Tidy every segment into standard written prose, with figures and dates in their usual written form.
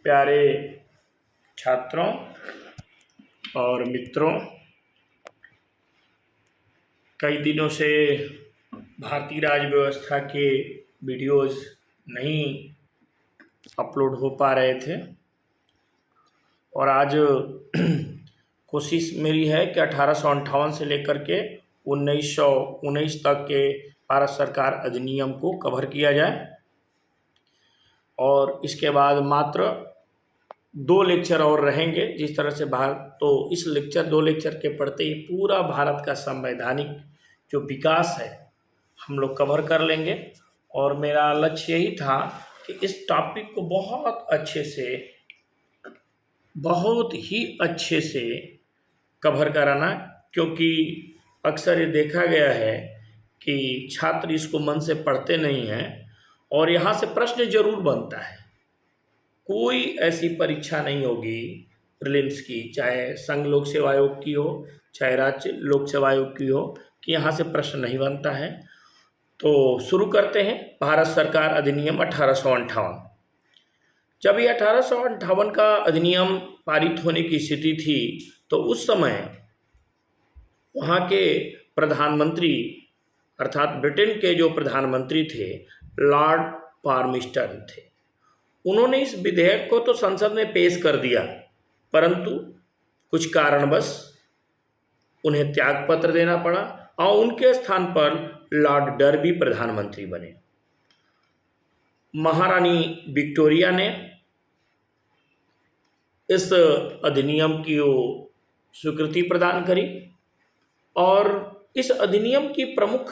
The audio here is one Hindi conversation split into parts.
प्यारे छात्रों और मित्रों, कई दिनों से भारतीय राज्य व्यवस्था के वीडियोस नहीं अपलोड हो पा रहे थे और आज कोशिश मेरी है कि 1858 से लेकर के 1919 तक के भारत सरकार अधिनियम को कवर किया जाए और इसके बाद मात्र 2 लेक्चर और रहेंगे। जिस तरह से इस 2 लेक्चर के पढ़ते ही पूरा भारत का संवैधानिक जो विकास है हम लोग कवर कर लेंगे और मेरा लक्ष्य यही था कि इस टॉपिक को बहुत ही अच्छे से कवर कराना, क्योंकि अक्सर ये देखा गया है कि छात्र इसको मन से पढ़ते नहीं हैं और यहाँ से प्रश्न जरूर बनता है। कोई ऐसी परीक्षा नहीं होगी प्रीलिम्स की, चाहे संघ लोक सेवा आयोग की हो चाहे राज्य लोक सेवा आयोग की हो, कि यहाँ से प्रश्न नहीं बनता है। तो शुरू करते हैं। भारत सरकार अधिनियम 1858। जब ये 1858 का अधिनियम पारित होने की स्थिति थी तो उस समय वहाँ के प्रधानमंत्री अर्थात ब्रिटेन के जो प्रधानमंत्री थे लॉर्ड पार्मिस्टन थे। उन्होंने इस विधेयक को तो संसद में पेश कर दिया, परंतु कुछ कारणवश उन्हें त्याग पत्र देना पड़ा और उनके स्थान पर लॉर्ड डर्बी प्रधानमंत्री बने। महारानी विक्टोरिया ने इस अधिनियम की स्वीकृति प्रदान करी और इस अधिनियम की प्रमुख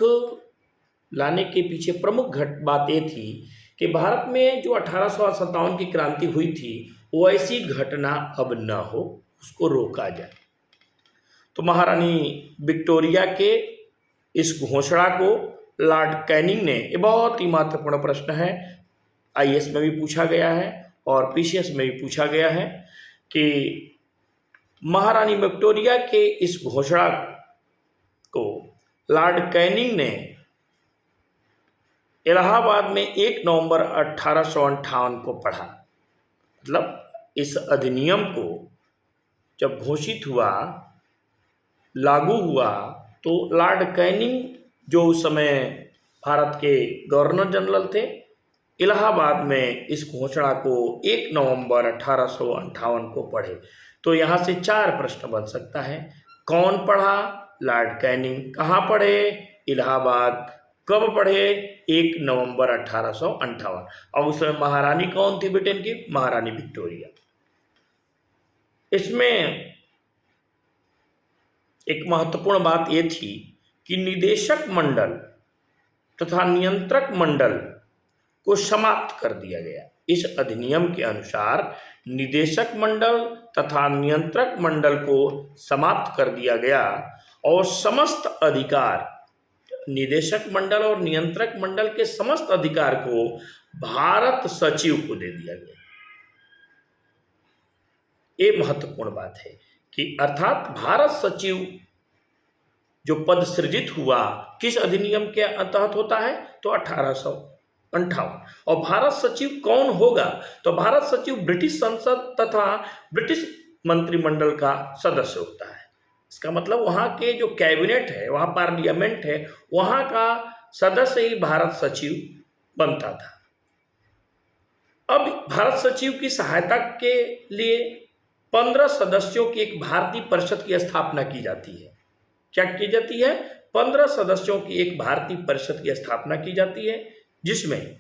लाने के पीछे प्रमुख बात ये थी कि भारत में जो 1857 की क्रांति हुई थी वो ऐसी घटना अब न हो, उसको रोका जाए। तो महारानी विक्टोरिया के इस घोषणा को लॉर्ड कैनिंग ने, ये बहुत ही महत्वपूर्ण प्रश्न है, आईएएस में भी पूछा गया है और पीसीएस में भी पूछा गया है कि महारानी विक्टोरिया के इस घोषणा को लॉर्ड कैनिंग ने इलाहाबाद में 1 नवंबर 1858 को पढ़ा। मतलब इस अधिनियम को जब घोषित हुआ, लागू हुआ, तो लॉर्ड कैनिंग जो उस समय भारत के गवर्नर जनरल थे, इलाहाबाद में इस घोषणा को 1 नवंबर 1858 को पढ़े। तो यहाँ से 4 प्रश्न बन सकता है। कौन पढ़ा? Lord Canning. कहाँ पढ़े? इलाहाबाद। कब पढ़े? 1 नवंबर 1858। और उस समय महारानी कौन थी ब्रिटेन की? महारानी विक्टोरिया। इसमें एक महत्वपूर्ण बात यह थी कि निदेशक मंडल तथा नियंत्रक मंडल को समाप्त कर दिया गया। इस अधिनियम के अनुसार निदेशक मंडल तथा नियंत्रक मंडल को समाप्त कर दिया गया और समस्त अधिकार, निदेशक मंडल और नियंत्रक मंडल के समस्त अधिकार को भारत सचिव को दे दिया गया। ये महत्वपूर्ण बात है कि अर्थात भारत सचिव जो पद सृजित हुआ किस अधिनियम के तहत होता है? तो 1858। और भारत सचिव कौन होगा? तो भारत सचिव ब्रिटिश संसद तथा ब्रिटिश मंत्रिमंडल का सदस्य होता है। इसका मतलब वहाँ के जो कैबिनेट है, वहाँ पार्लियामेंट है, वहाँ का सदस्य ही भारत सचिव बनता था। अब भारत सचिव की सहायता के लिए 15 सदस्यों की एक भारतीय परिषद की स्थापना की जाती है। क्या की जाती है? 15 सदस्यों की एक भारतीय परिषद की स्थापना की जाती है, जिसमें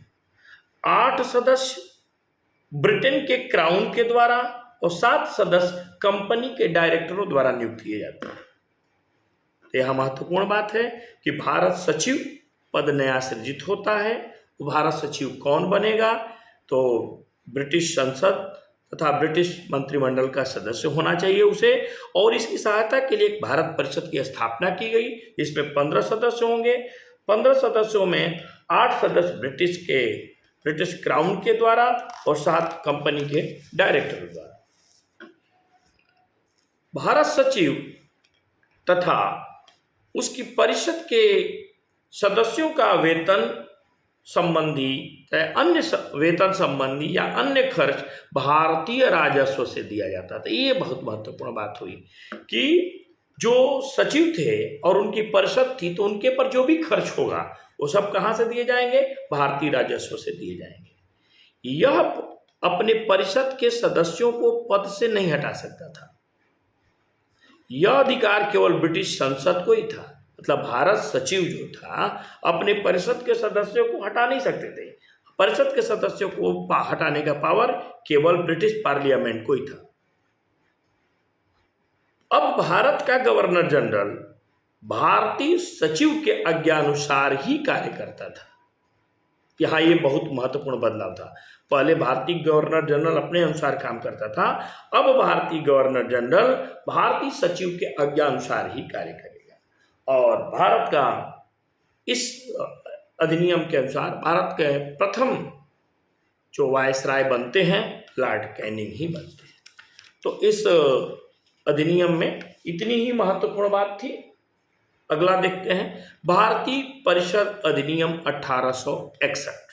8 सदस्य ब्रिटेन के क्राउन के द्वारा और 7 सदस्य कंपनी के डायरेक्टरों द्वारा नियुक्त किए जाते हैं। यह महत्वपूर्ण बात है कि भारत सचिव पद नया सृजित होता है। तो भारत सचिव कौन बनेगा? तो ब्रिटिश संसद तथा ब्रिटिश मंत्रिमंडल का सदस्य होना चाहिए उसे, और इसकी सहायता के लिए एक भारत परिषद की स्थापना की गई। इसमें 15 सदस्य होंगे। 15 सदस्यों में 8 सदस्य ब्रिटिश क्राउन के द्वारा और 7 कंपनी के डायरेक्टर द्वारा। भारत सचिव तथा उसकी परिषद के सदस्यों का वेतन संबंधी चाहे अन्य वेतन संबंधी या अन्य खर्च भारतीय राजस्व से दिया जाता था। ये बहुत महत्वपूर्ण बात हुई कि जो सचिव थे और उनकी परिषद थी, तो उनके पर जो भी खर्च होगा वो सब कहाँ से दिए जाएंगे? भारतीय राजस्व से दिए जाएंगे। यह अपने परिषद के सदस्यों को पद से नहीं हटा सकता था। यह अधिकार केवल ब्रिटिश संसद को ही था। मतलब भारत सचिव जो था अपने परिषद के सदस्यों को हटा नहीं सकते थे। परिषद के सदस्यों को हटाने का पावर केवल ब्रिटिश पार्लियामेंट को ही था। अब भारत का गवर्नर जनरल भारतीय सचिव के आज्ञानुसार ही कार्य करता था। यहाँ ये बहुत महत्वपूर्ण बदलाव था। पहले भारतीय गवर्नर जनरल अपने अनुसार काम करता था, अब भारतीय गवर्नर जनरल भारतीय सचिव के आज्ञानुसार ही कार्य करेगा। और भारत का इस अधिनियम के अनुसार भारत के प्रथम जो वायसराय बनते हैं लॉर्ड कैनिंग ही बनते हैं। तो इस अधिनियम में इतनी ही महत्वपूर्ण बात थी। अगला देखते हैं भारतीय परिषद अधिनियम 1861।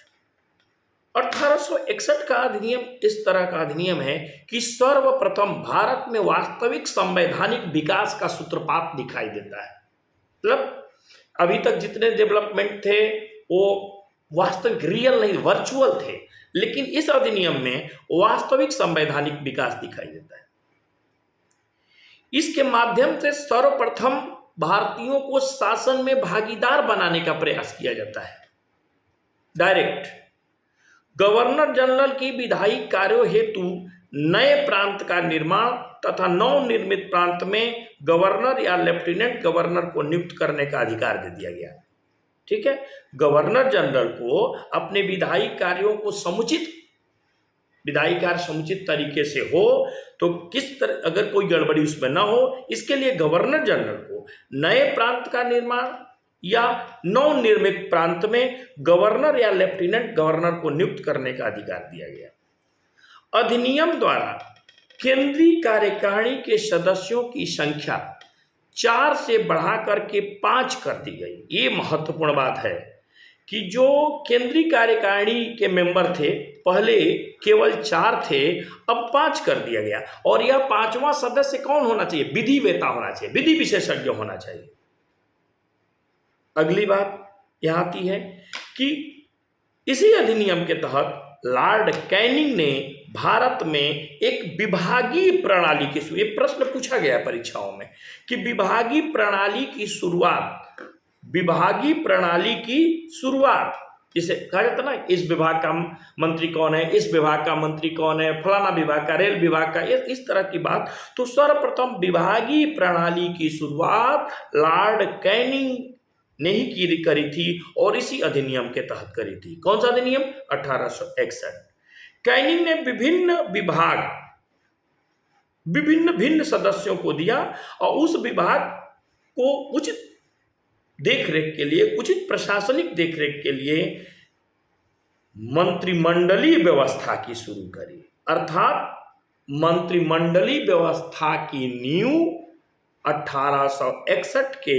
1861 का अधिनियम इस तरह का अधिनियम है कि सर्वप्रथम भारत में वास्तविक संवैधानिक विकास का सूत्रपात दिखाई देता है। मतलब अभी तक जितने डेवलपमेंट थे वो वास्तविक रियल नहीं, वर्चुअल थे, लेकिन इस अधिनियम में वास्तविक संवैधानिक विकास दिखाई देता है। इसके माध्यम से सर्वप्रथम भारतीयों को शासन में भागीदार बनाने का प्रयास किया जाता है। डायरेक्ट गवर्नर जनरल की विधायी कार्यों हेतु नए प्रांत का निर्माण तथा नवनिर्मित प्रांत में गवर्नर या लेफ्टिनेंट गवर्नर को नियुक्त करने का अधिकार दे दिया गया। ठीक है, गवर्नर जनरल को अपने विधायी कार्यों को विधायी कार्य समुचित तरीके से हो, तो किस तरह अगर कोई गड़बड़ी उसमें ना हो, इसके लिए गवर्नर जनरल को नए प्रांत का निर्माण या नवनिर्मित प्रांत में गवर्नर या लेफ्टिनेंट गवर्नर को नियुक्त करने का अधिकार दिया गया। अधिनियम द्वारा केंद्रीय कार्यकारिणी के सदस्यों की संख्या 4 से बढ़ाकर के 5 कर दी गई। ये महत्वपूर्ण बात है कि जो केंद्रीय कार्यकारिणी के मेंबर थे पहले केवल 4 थे, अब 5 कर दिया गया। और यह 5वां सदस्य कौन होना चाहिए? विधिवेता होना चाहिए, विधि विशेषज्ञ होना चाहिए। अगली बात यह आती है कि इसी अधिनियम के तहत लॉर्ड कैनिंग ने भारत में एक विभागीय प्रणाली की, ये प्रश्न पूछा गया परीक्षाओं में कि विभागीय प्रणाली की शुरुआत जिसे कहा जाता ना, इस विभाग का मंत्री कौन है, इस विभाग का मंत्री कौन है, फलाना विभाग का, रेल विभाग का, इस तरह की बात। तो सर्वप्रथम विभागीय प्रणाली की शुरुआत लॉर्ड कैनिंग ने ही करी थी और इसी अधिनियम के तहत करी थी। कौन सा अधिनियम? 1861। कैनिंग ने विभिन्न विभाग भिन्न सदस्यों को दिया और उस विभाग को उचित देखरेख के लिए, उचित प्रशासनिक देखरेख के लिए मंत्रिमंडलीय व्यवस्था की शुरू करी। अर्थात मंत्रिमंडलीय व्यवस्था की नींव 1861 के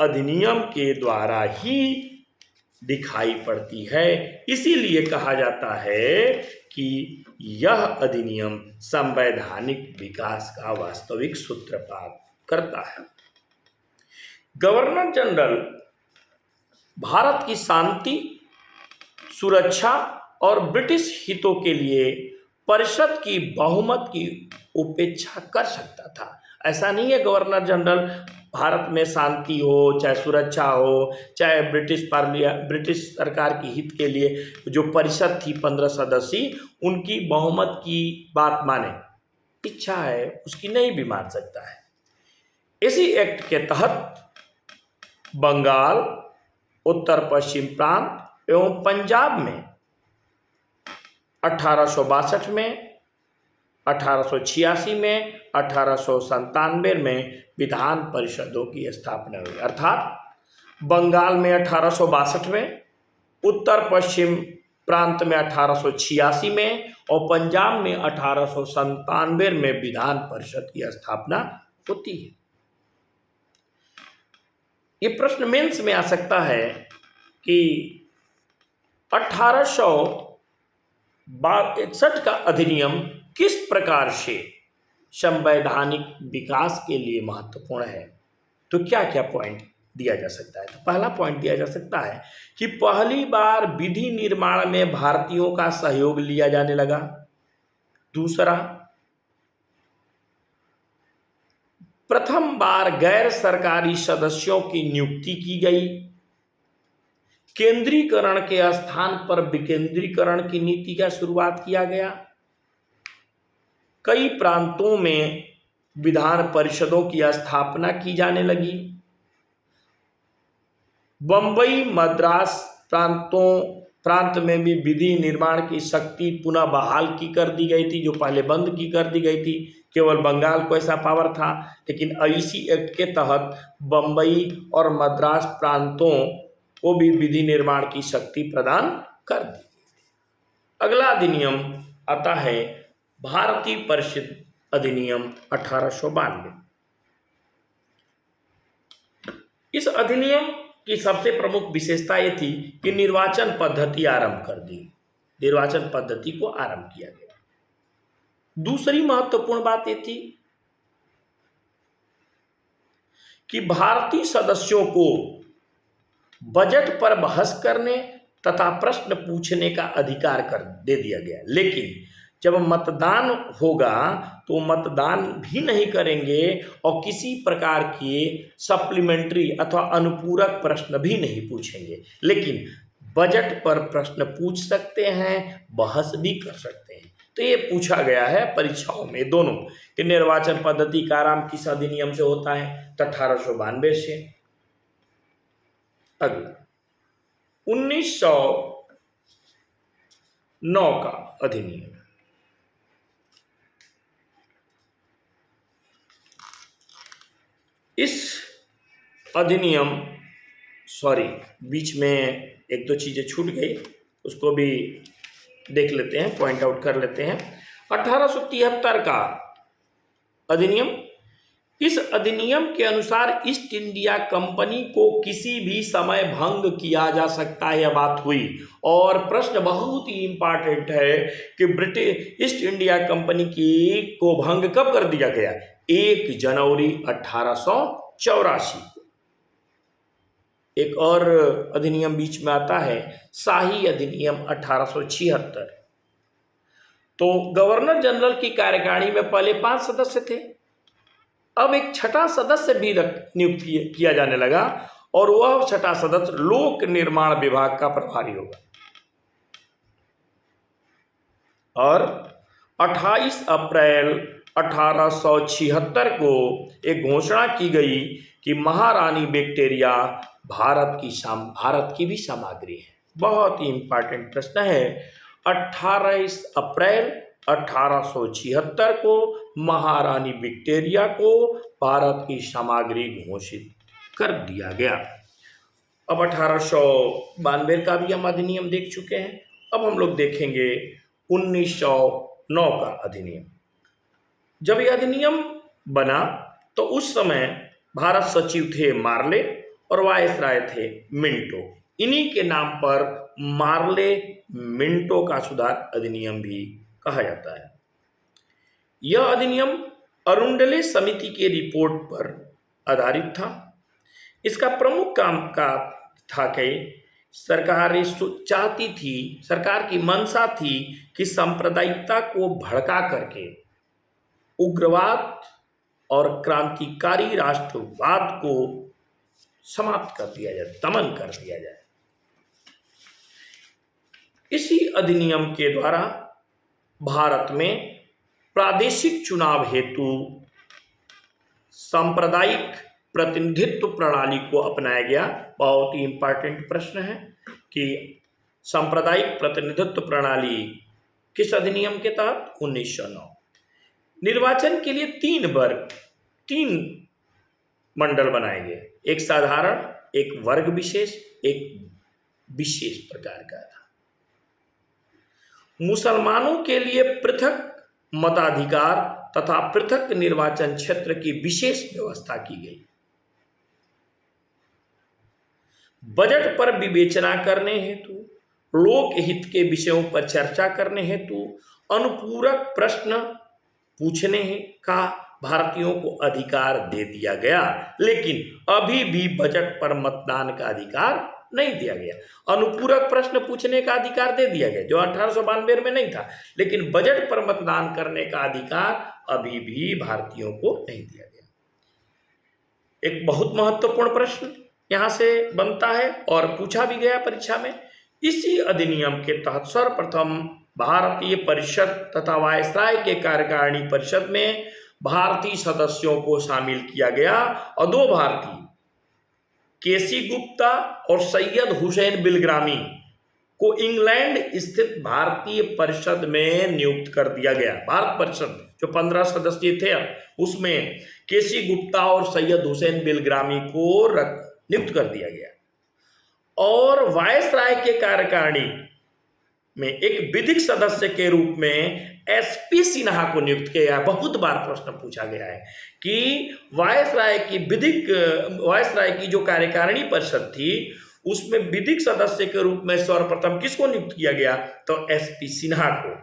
अधिनियम के द्वारा ही दिखाई पड़ती है। इसीलिए कहा जाता है कि यह अधिनियम संवैधानिक विकास का वास्तविक सूत्रपात करता है। गवर्नर जनरल भारत की शांति, सुरक्षा और ब्रिटिश हितों के लिए परिषद की बहुमत की उपेक्षा कर सकता था। ऐसा नहीं है गवर्नर जनरल भारत में शांति हो, चाहे सुरक्षा हो, चाहे ब्रिटिश सरकार की हित के लिए जो परिषद थी 15 सदस्यीय, उनकी बहुमत की बात माने, इच्छा है उसकी नहीं भी मान सकता है। इसी एक्ट के तहत बंगाल, उत्तर पश्चिम प्रांत एवं पंजाब में 1862 में, 1886 में, 1897 में विधान परिषदों की स्थापना हुई। अर्थात बंगाल में 1862 में, उत्तर पश्चिम प्रांत में 1886 में और पंजाब में 1897 में विधान परिषद की स्थापना होती है। ये प्रश्न मेंस में आ सकता है कि 1861 का अधिनियम किस प्रकार से संवैधानिक विकास के लिए महत्वपूर्ण है? तो क्या क्या पॉइंट दिया जा सकता है? तो पहला पॉइंट दिया जा सकता है कि पहली बार विधि निर्माण में भारतीयों का सहयोग लिया जाने लगा। दूसरा, प्रथम बार गैर सरकारी सदस्यों की नियुक्ति की गई। केंद्रीकरण के स्थान पर विकेंद्रीकरण की नीति का शुरुआत किया गया। कई प्रांतों में विधान परिषदों की स्थापना की जाने लगी। बंबई मद्रास प्रांत में भी विधि निर्माण की शक्ति पुनः बहाल की कर दी गई थी, जो पहले बंद की कर दी गई थी। केवल बंगाल को ऐसा पावर था, लेकिन इसी एक्ट के तहत बंबई और मद्रास प्रांतों को भी विधि निर्माण की शक्ति प्रदान कर दी। अगला अधिनियम आता है भारतीय परिषद अधिनियम 1892। इस अधिनियम की सबसे प्रमुख विशेषता ये थी कि निर्वाचन पद्धति आरंभ कर दी, निर्वाचन पद्धति को आरंभ किया गया। दूसरी महत्वपूर्ण बात ये थी कि भारतीय सदस्यों को बजट पर बहस करने तथा प्रश्न पूछने का अधिकार दे दिया गया, लेकिन जब मतदान होगा तो मतदान भी नहीं करेंगे और किसी प्रकार के सप्लीमेंट्री अथवा अनुपूरक प्रश्न भी नहीं पूछेंगे, लेकिन बजट पर प्रश्न पूछ सकते हैं, बहस भी कर सकते हैं। तो ये पूछा गया है परीक्षाओं में दोनों कि निर्वाचन पद्धति का आरंभ किस अधिनियम से होता है? तो 1892 से। अगला 1909 का अधिनियम। इस अधिनियम बीच में एक दो चीजें छूट गई, उसको भी देख लेते हैं, पॉइंट आउट कर लेते हैं। 1873 का अधिनियम। इस अधिनियम के अनुसार ईस्ट इंडिया कंपनी को किसी भी समय भंग किया जा सकता है, यह बात हुई। और प्रश्न बहुत ही इंपॉर्टेंट है कि ब्रिटिश ईस्ट इंडिया कंपनी को भंग कब कर दिया गया? 1 जनवरी 1884 को। एक और अधिनियम बीच में आता है, शाही अधिनियम 1876। तो गवर्नर जनरल की कार्यकारिणी में पहले 5 सदस्य थे, अब एक छठा सदस्य भी नियुक्त किया जाने लगा और वह छठा सदस्य लोक निर्माण विभाग का प्रभारी होगा। और 28 अप्रैल 1876 को एक घोषणा की गई कि महारानी विक्टोरिया भारत की भी सामग्री है। बहुत ही इंपॉर्टेंट प्रश्न है। 28 अप्रैल 1876 को महारानी विक्टोरिया को भारत की सामग्री घोषित कर दिया गया। अब 1892 का भी हम अधिनियम देख चुके हैं। अब हम लोग देखेंगे 1909 का अधिनियम। जब यह अधिनियम बना तो उस समय भारत सचिव थे मार्ले और वायसराय थे मिंटो। इन्हीं के नाम पर मार्ले मिंटो का सुधार अधिनियम भी कहा जाता है। यह अधिनियम अरुंडले समिति के रिपोर्ट पर आधारित था। इसका प्रमुख काम का था कि सरकार की मंशा थी कि सांप्रदायिकता को भड़का करके उग्रवाद और क्रांतिकारी राष्ट्रवाद को समाप्त कर दिया जाए, दमन कर दिया जाए। इसी अधिनियम के द्वारा भारत में प्रादेशिक चुनाव हेतु सांप्रदायिक प्रतिनिधित्व प्रणाली को अपनाया गया। बहुत ही इंपॉर्टेंट प्रश्न है कि सांप्रदायिक प्रतिनिधित्व प्रणाली किस अधिनियम के तहत? 1909। निर्वाचन के लिए 3 मंडल बनाए गए, एक साधारण, एक वर्ग विशेष, एक विशेष प्रकार का था। मुसलमानों के लिए पृथक मताधिकार तथा पृथक निर्वाचन क्षेत्र की विशेष व्यवस्था की गई। बजट पर विवेचना करने हेतु लोकहित के विषयों पर चर्चा करने हेतु अनुपूरक प्रश्न पूछने का भारतीयों को अधिकार दे दिया गया, लेकिन अभी भी बजट पर मतदान का अधिकार नहीं दिया गया। अनुपूरक प्रश्न पूछने का अधिकार दे दिया गया, जो 1892 में नहीं था, लेकिन बजट पर मतदान करने का अधिकार अभी भी भारतीयों को नहीं दिया गया। एक बहुत महत्वपूर्ण प्रश्न यहां से बनता है और पूछा भी गया परीक्षा में। इसी अधिनियम के तहत सर्वप्रथम भारतीय परिषद तथा वायसराय के कार्यकारिणी परिषद में भारतीय सदस्यों को शामिल किया गया और 2 भारतीय, केसी गुप्ता और सैयद हुसैन बिलग्रामी को इंग्लैंड स्थित भारतीय परिषद में नियुक्त कर दिया गया। भारत परिषद जो 15 सदस्य थे, उसमें केसी गुप्ता और सैयद हुसैन बिलग्रामी को नियुक्त कर दिया गया। और वायसराय के कार्यकारिणी में एक विधिक सदस्य के रूप में एसपी सिन्हा को नियुक्त किया गया। बहुत बार प्रश्न पूछा गया है कि वायसराय की जो कार्यकारिणी परिषद थी, उसमें विधिक सदस्य के रूप में सर्वप्रथम किसको नियुक्त किया गया? तो एसपी सिन्हा को,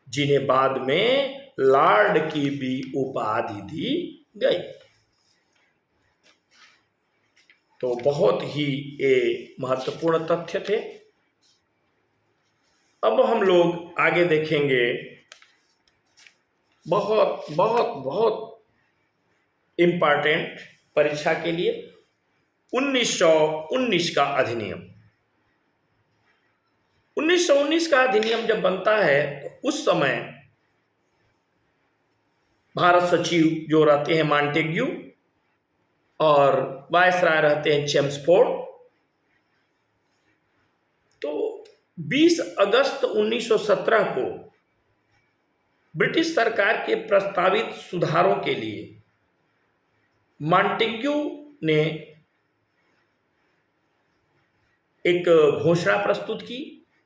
जिन्हें बाद में लॉर्ड की भी उपाधि दी गई। तो बहुत ही ये महत्वपूर्ण तथ्य थे। अब हम लोग आगे देखेंगे बहुत बहुत बहुत इंपॉर्टेंट परीक्षा के लिए 1919 का अधिनियम। 1919 का अधिनियम जब बनता है तो उस समय भारत सचिव जो रहते हैं मॉन्टेग्यू और वायसराय रहते हैं चेम्सफोर्ड। तो 20 अगस्त 1917 को ब्रिटिश सरकार के प्रस्तावित सुधारों के लिए मॉन्टेग्यू ने एक घोषणा प्रस्तुत की,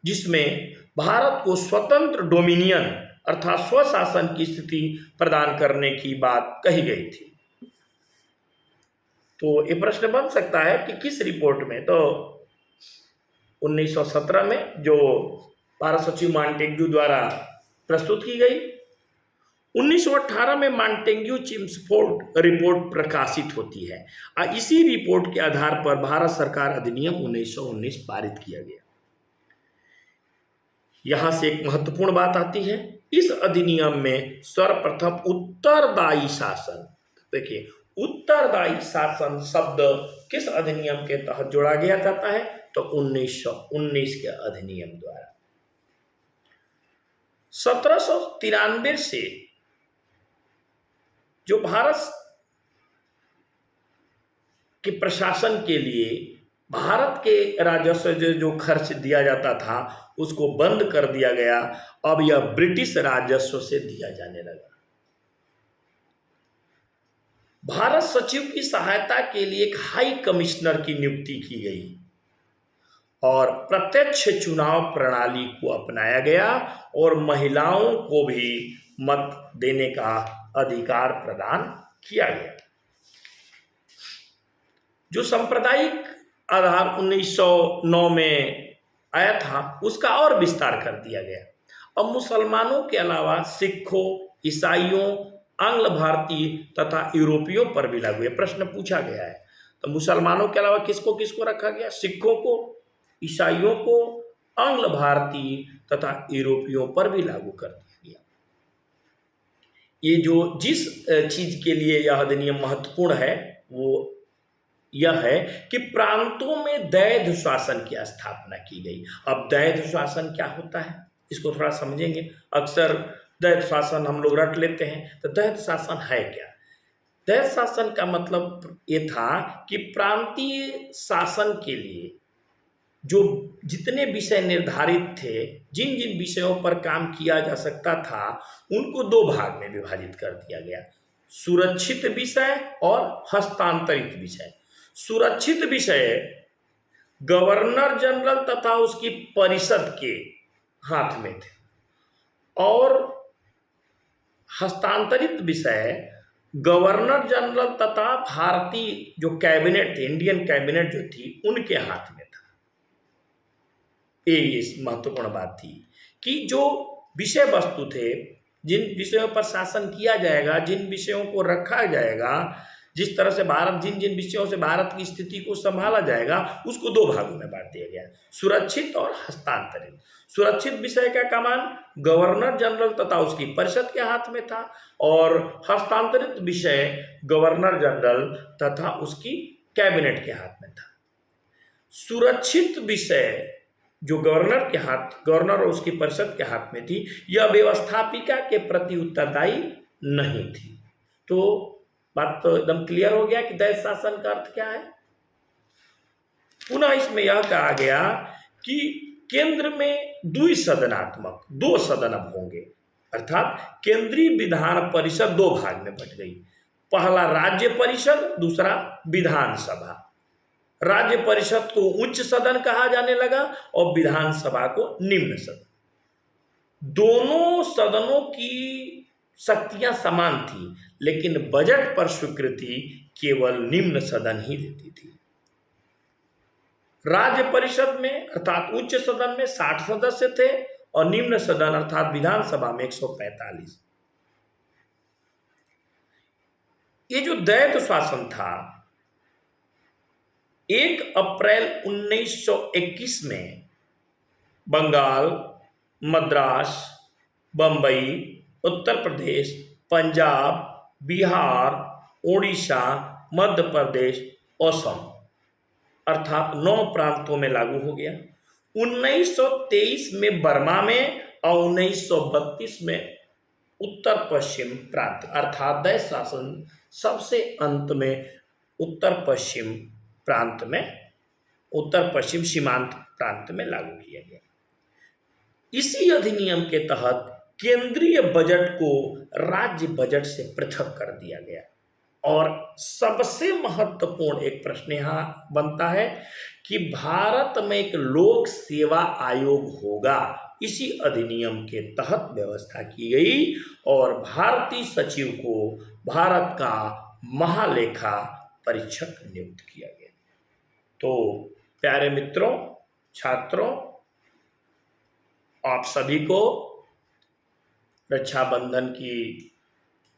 जिसमें भारत को स्वतंत्र डोमिनियन अर्थात स्वशासन की स्थिति प्रदान करने की बात कही गई थी। तो ये प्रश्न बन सकता है कि किस रिपोर्ट में? तो 1917 में जो भारत सचिव मॉन्टेग्यू द्वारा प्रस्तुत की गई। 1918 में मॉन्टेग्यू चेम्सफोर्ड रिपोर्ट प्रकाशित होती है और इसी रिपोर्ट के आधार पर भारत सरकार अधिनियम 1919 पारित किया गया। यहां से एक महत्वपूर्ण बात आती है। इस अधिनियम में सर्वप्रथम उत्तरदायी शासन, देखिए उत्तरदायी शासन शब्द किस अधिनियम के तहत जोड़ा गया जाता है? तो 1919 के अधिनियम द्वारा। 1793 से जो भारत के प्रशासन के लिए भारत के राजस्व जो खर्च दिया जाता था उसको बंद कर दिया गया। अब यह ब्रिटिश राजस्व से दिया जाने लगा। भारत सचिव की सहायता के लिए एक हाई कमिश्नर की नियुक्ति की गई और प्रत्यक्ष चुनाव प्रणाली को अपनाया गया और महिलाओं को भी मत देने का अधिकार प्रदान किया गया। जो सांप्रदायिक आधार 1909 में आया था उसका और विस्तार कर दिया गया। अब मुसलमानों के अलावा सिखों, ईसाइयों, आंग्ल भारतीय तथा यूरोपियों पर भी लागू है। प्रश्न पूछा गया है। तो मुसलमानों के अलावा किसको किसको रखा गया? सिखों को, ईसाइयों को, आंग्ल भारतीय तथा यूरोपियों पर भी लागू कर दिया गया। ये जो जिस चीज के लिए यह अधिनियम महत्वपूर्ण है वो यह है कि प्रांतों में दैध शासन की स्थापना की गई। अब दैध शासन क्या होता है इसको थोड़ा समझेंगे। अक्सर दैध शासन हम लोग रट लेते हैं, तो दैध शासन है क्या? दैध शासन का मतलब ये था कि प्रांतीय शासन के लिए जो जितने विषय निर्धारित थे, जिन जिन विषयों पर काम किया जा सकता था, उनको 2 भाग में विभाजित कर दिया गया, सुरक्षित विषय और हस्तांतरित विषय। सुरक्षित विषय गवर्नर जनरल तथा उसकी परिषद के हाथ में थे और हस्तांतरित विषय गवर्नर जनरल तथा भारतीय जो कैबिनेट थी, इंडियन कैबिनेट जो थी, उनके हाथ में था। ये महत्वपूर्ण बात थी कि जो विषय वस्तु थे, जिन विषयों पर शासन किया जाएगा, जिन विषयों को रखा जाएगा, जिस तरह से भारत जिन जिन विषयों से भारत की स्थिति को संभाला जाएगा, उसको दो भागों में बांट दिया गया, सुरक्षित और हस्तांतरित। सुरक्षित विषय का कमान गवर्नर जनरल तथा उसकी परिषद के हाथ में था, और हस्तांतरित विषय गवर्नर जनरल तथा उसकी कैबिनेट के हाथ में था। सुरक्षित विषय जो गवर्नर और उसकी परिषद के हाथ में थी, यह व्यवस्थापिका के प्रति उत्तरदायी नहीं थी। तो बात तो एकदम क्लियर हो गया कि दैश शासन का अर्थ क्या है। पुनः इसमें यह कहा गया कि केंद्र में द्विसदनात्मक, दो सदन अब होंगे, अर्थात केंद्रीय विधान परिषद दो भाग में बट गई, पहला राज्य परिषद, दूसरा विधानसभा। राज्य परिषद को उच्च सदन कहा जाने लगा और विधानसभा को निम्न सदन। दोनों सदनों की शक्तियां समान थी, लेकिन बजट पर स्वीकृति केवल निम्न सदन ही देती थी। राज्य परिषद में अर्थात उच्च सदन में 60 सदस्य थे और निम्न सदन अर्थात विधानसभा में 145। ये जो द्वैत शासन था, 1 अप्रैल 1921 में बंगाल, मद्रास, बंबई, उत्तर प्रदेश, पंजाब, बिहार, ओडिशा, मध्य प्रदेश, असम अर्थात 9 प्रांतों में लागू हो गया। 1923 में बर्मा में और 1932 में उत्तर पश्चिम प्रांत अर्थात दैश शासन सबसे अंत में उत्तर पश्चिम प्रांत में, उत्तर पश्चिम सीमांत प्रांत में लागू किया गया। इसी अधिनियम के तहत केंद्रीय बजट को राज्य बजट से पृथक कर दिया गया। और सबसे महत्वपूर्ण एक प्रश्न यहाँ बनता है कि भारत में एक लोक सेवा आयोग होगा, इसी अधिनियम के तहत व्यवस्था की गई और भारतीय सचिव को भारत का महालेखा परीक्षक नियुक्त किया गया। तो प्यारे मित्रों, छात्रों, आप सभी को रक्षाबंधन की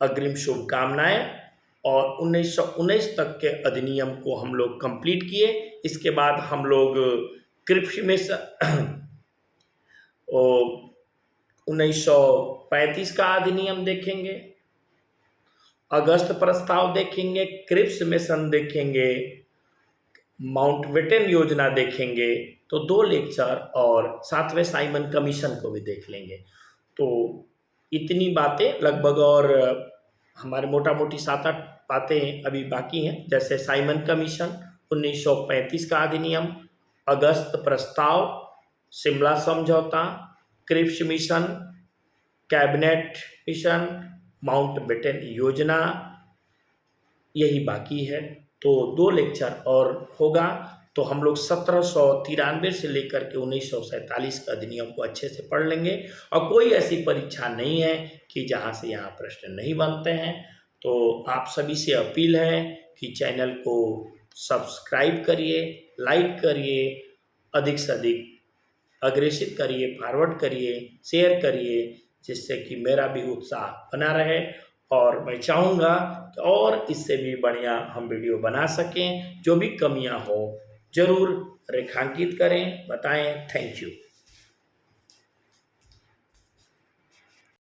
अग्रिम शुभकामनाएं। और 1919 तक के अधिनियम को हम लोग कंप्लीट किए। इसके बाद हम लोग कृषि में 1935 का अधिनियम देखेंगे, अगस्त प्रस्ताव देखेंगे, क्रिप्स मिशन देखेंगे, माउंटबेटन योजना देखेंगे। तो 2 लेक्चर और साथ में साइमन कमीशन को भी देख लेंगे। तो इतनी बातें लगभग, और हमारे मोटा मोटी 7-8 बातें अभी बाकी हैं, जैसे साइमन कमीशन, 1935 का अधिनियम, अगस्त प्रस्ताव, शिमला समझौता, Cripps mission, cabinet mission, Mountbatten योजना, यही बाकी है। तो 2 लेक्चर और होगा। तो हम लोग 1793 से लेकर के 1947 का अधिनियम को अच्छे से पढ़ लेंगे। और कोई ऐसी परीक्षा नहीं है कि जहाँ से यहाँ प्रश्न नहीं बनते हैं। तो आप सभी से अपील है कि चैनल को सब्सक्राइब करिए, लाइक करिए, अधिक से अधिक अग्रेसित करिए, फॉरवर्ड करिए, शेयर करिए, जिससे कि मेरा भी उत्साह बना रहे। और मैं चाहूँगा कि और इससे भी बढ़िया हम वीडियो बना सकें। जो भी कमियां हो ज़रूर रेखांकित करें, बताएं। Thank you.